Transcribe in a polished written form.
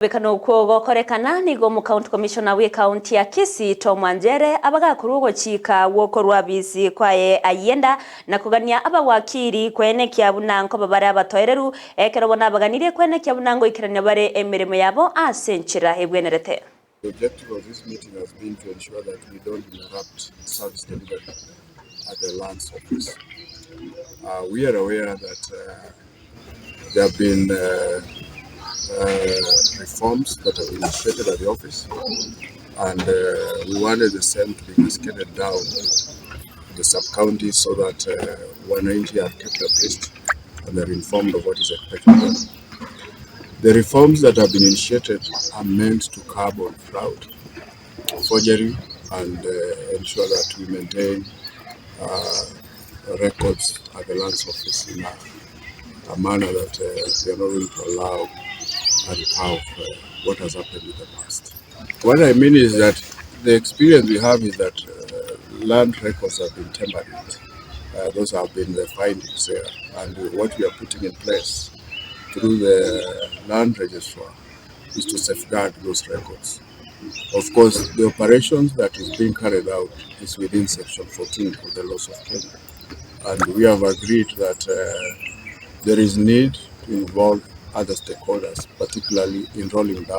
Bekano kuogo korekana nigo mu county commissioner we county ya Kisii Tom Wanjere abagakuru guchika woko rwabisi kwaye ayenda na kugania abawakiri kwene kyabunanko babare abatoereru ekero bona abaganire kwene kyabunango ikirane bare emirimo yabo asenchira ebwenerete. The objective of this meeting has been to ensure that we don't interrupt service delivery at the lands office. We are aware that there have been reforms that have been initiated at the office, and we wanted the same to be cascaded down to the sub-counties so that wananchi are kept abreast and they're informed of what is expected of them. The reforms that have been initiated are meant to curb on fraud, forgery, and ensure that we maintain records at the lands office in a manner that we are not going to allow a recur of what has happened in the past. What I mean is that the experience we have is that land records have been tampered with. Those have been the findings there, and what we are putting in place through the land registrar is to safeguard those records. Of course, the operations that is being carried out is within Section 14 of the laws of Kenya, and we have agreed that there is need to involve other stakeholders, particularly in rolling down